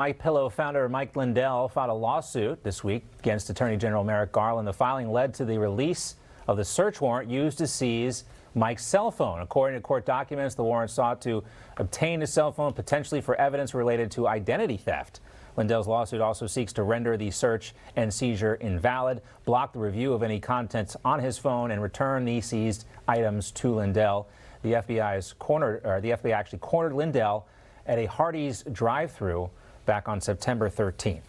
MyPillow founder Mike Lindell filed a lawsuit this week against Attorney General Merrick Garland. The filing led to the release of the search warrant used to seize Mike's cell phone. According to court documents, the warrant sought to obtain his cell phone potentially for evidence related to identity theft. Lindell's lawsuit also seeks to render the search and seizure invalid, block the review of any contents on his phone, and return the seized items to Lindell. The FBI actually cornered Lindell at a Hardee's drive-thru back on September 13th.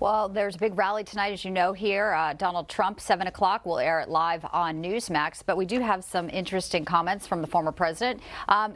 Well, there's a big rally tonight, as you know, here. Donald Trump, 7 o'clock. We'll air it live on Newsmax. But we do have some interesting comments from the former president.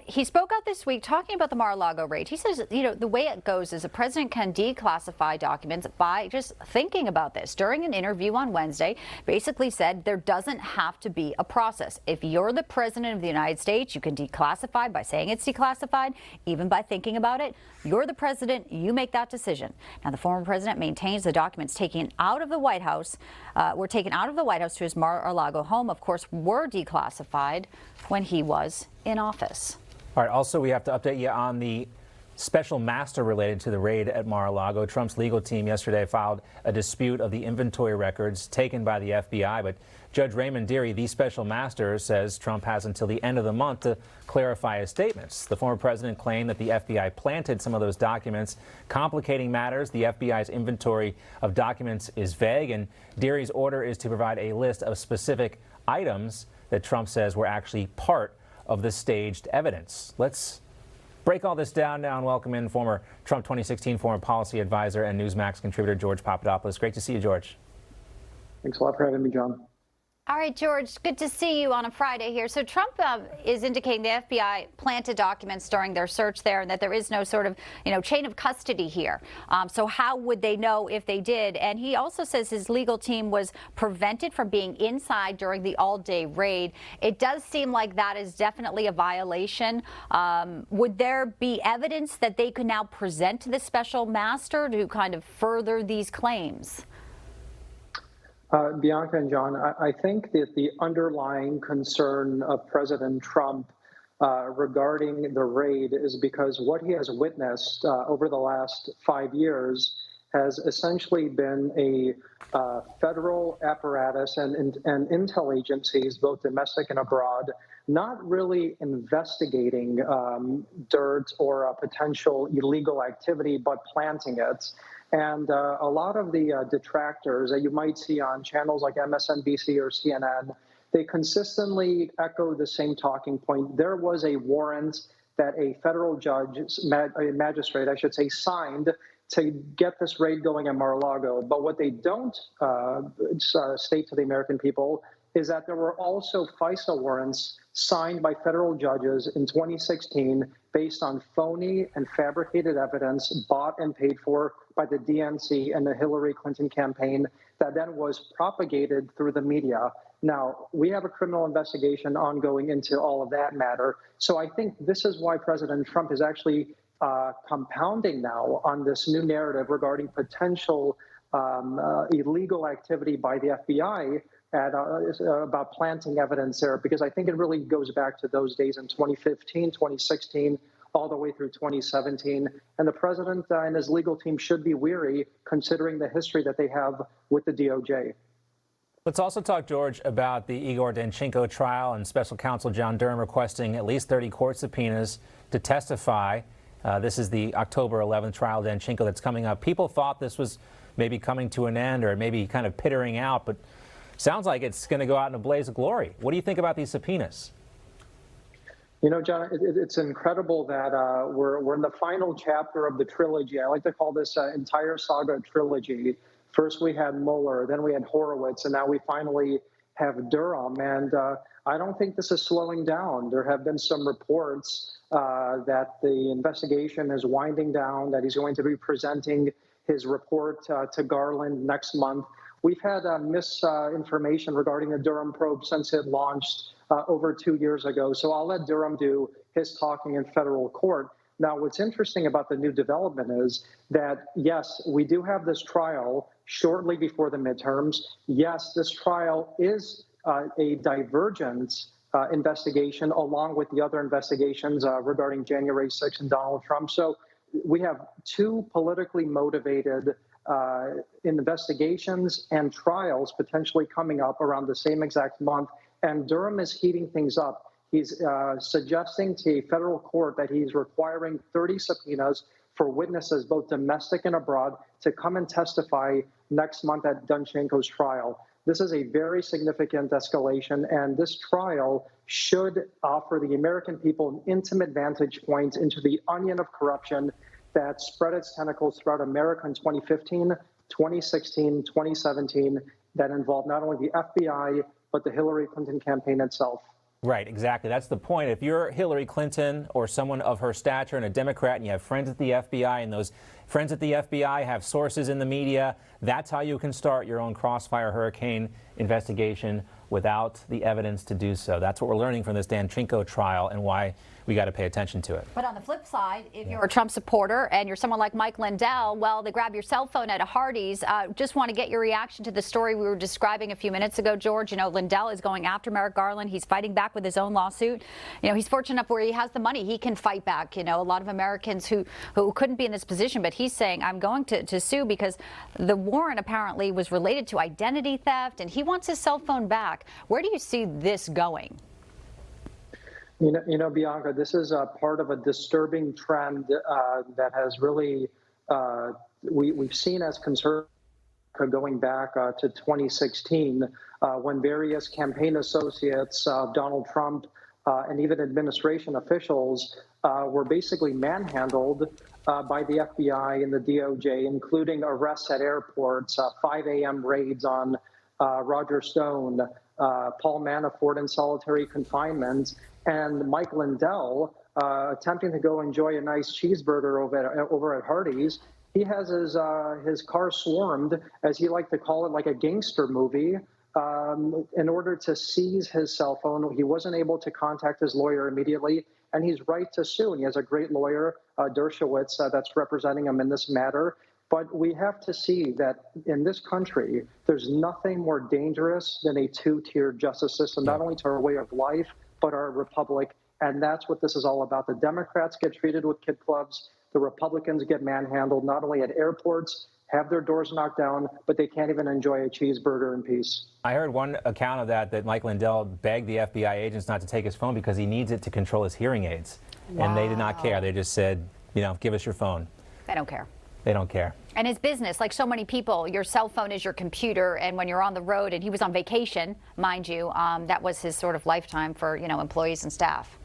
He spoke out this week talking about the Mar-a-Lago raid. He says, you know, the way it goes is a president can declassify documents by just thinking about this. During an interview on Wednesday, basically said there doesn't have to be a process. If you're the president of the United States, you can declassify by saying it's declassified, even by thinking about it. You're the president. You make that decision. Now, the former president maintains the documents taken out of the White House were taken out of the White House to his Mar-a-Lago home, of course, were declassified when he was in office. All right. Also, we have to update you on the special master related to the raid at Mar-a-Lago. Trump's legal team yesterday filed a dispute of the inventory records taken by the FBI. But Judge Raymond Dearie, the special master, says Trump has until the end of the month to clarify his statements. The former president claimed that the FBI planted some of those documents, complicating matters. The FBI's inventory of documents is vague, and Dearie's order is to provide a list of specific items that Trump says were actually part of the staged evidence. Let's break all this down now and welcome in former Trump 2016 foreign policy advisor and Newsmax contributor George Papadopoulos. Great to see you, George. Thanks a lot for having me, John. All right, George, good to see you on a Friday here. So Trump is indicating the FBI planted documents during their search there and that there is no sort of, chain of custody here. So how would they know if they did? And he also says his legal team was prevented from being inside during the all-day raid. It does seem like that is definitely a violation. Would there be evidence that they could now present to the special master to kind of further these claims? Bianca and John, I think that the underlying concern of President Trump regarding the raid is because what he has witnessed over the last 5 years has essentially been a federal apparatus and intel agencies, both domestic and abroad, not really investigating dirt or potential illegal activity, but planting it. And a lot of the detractors that you might see on channels like MSNBC or CNN, they consistently echo the same talking point. There was a warrant that a federal judge, a magistrate, I should say, signed to get this raid going at Mar-a-Lago. But what they don't state to the American people is that there were also FISA warrants signed by federal judges in 2016 based on phony and fabricated evidence bought and paid for by the DNC and the Hillary Clinton campaign that then was propagated through the media. Now, we have a criminal investigation ongoing into all of that matter. So I think this is why President Trump is actually compounding now on this new narrative regarding potential illegal activity by the FBI about planting evidence there, because I think it really goes back to those days in 2015, 2016, all the way through 2017. And the president and his legal team should be weary, considering the history that they have with the DOJ. Let's also talk, George, about the Igor Danchenko trial and special counsel John Durham requesting at least 30 court subpoenas to testify. This is the October 11th trial, Danchenko, that's coming up. People thought this was maybe coming to an end or maybe kind of pittering out, but sounds like it's going to go out in a blaze of glory. What do you think about these subpoenas? You know, John, it's incredible that we're in the final chapter of the trilogy. I like to call this entire saga a trilogy. First we had Mueller, then we had Horowitz, and now we finally have Durham. And I don't think this is slowing down. There have been some reports that the investigation is winding down, that he's going to be presenting his report to Garland next month. We've had misinformation regarding the Durham probe since it launched over 2 years ago. So I'll let Durham do his talking in federal court. Now, what's interesting about the new development is that, yes, we do have this trial shortly before the midterms. Yes, this trial is a divergent investigation along with the other investigations regarding January 6th and Donald Trump. So we have two politically motivated investigations and trials potentially coming up around the same exact month. And Durham is heating things up. He's suggesting to a federal court that he's requiring 30 subpoenas for witnesses, both domestic and abroad, to come and testify next month at Danchenko's trial. This is a very significant escalation, and this trial should offer the American people an intimate vantage point into the onion of corruption that spread its tentacles throughout America in 2015, 2016, 2017, that involved not only the FBI, but the Hillary Clinton campaign itself. Right, exactly. That's the point. If you're Hillary Clinton or someone of her stature and a Democrat and you have friends at the FBI and those friends at the FBI have sources in the media, that's how you can start your own Crossfire Hurricane investigation without the evidence to do so. That's what we're learning from this Danchenko trial and why we got to pay attention to it. But on the flip side, if you're a Trump supporter and you're someone like Mike Lindell, well, they grab your cell phone at a Hardee's. Just want to get your reaction to the story we were describing a few minutes ago, George. You know, Lindell is going after Merrick Garland. He's fighting back with his own lawsuit. You know, he's fortunate enough where he has the money. He can fight back. You know, a lot of Americans who couldn't be in this position, but he's saying, I'm going to sue because the warrant apparently was related to identity theft, and he wants his cell phone back. Where do you see this going? You know, Bianca, this is a part of a disturbing trend that has really, we've seen as conservatives going back to 2016 when various campaign associates of Donald Trump and even administration officials were basically manhandled by the FBI and the DOJ, including arrests at airports, 5 a.m. raids on Roger Stone, Paul Manafort in solitary confinement, and Mike Lindell attempting to go enjoy a nice cheeseburger over at Hardee's. He has his car swarmed, as he liked to call it, like a gangster movie, in order to seize his cell phone. He wasn't able to contact his lawyer immediately, and he's right to sue. And he has a great lawyer, Dershowitz, that's representing him in this matter. But we have to see that in this country, there's nothing more dangerous than a two-tiered justice system, not only to our way of life, but our republic. And that's what this is all about. The Democrats get treated with kid clubs. The Republicans get manhandled, not only at airports, have their doors knocked down, but they can't even enjoy a cheeseburger in peace. I heard one account of that Mike Lindell begged the FBI agents not to take his phone because he needs it to control his hearing aids. Wow. And they did not care. They just said, you know, give us your phone. They don't care. They don't care. And his business, like so many people, your cell phone is your computer. And when you're on the road, and he was on vacation, mind you, that was his sort of lifetime for, you know, employees and staff.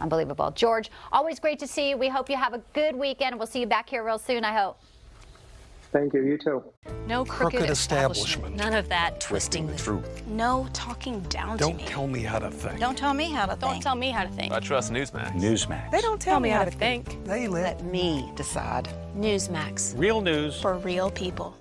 Unbelievable. George, always great to see you. We hope you have a good weekend. We'll see you back here real soon, I hope. Thank you. You too. No crooked establishment. None of that twisting the truth. No talking down to me. Don't tell me how to think. Don't tell me how to think. Don't tell me how to think. I trust Newsmax. Newsmax. They don't tell me how to think. They let me decide. Newsmax. real news For real people.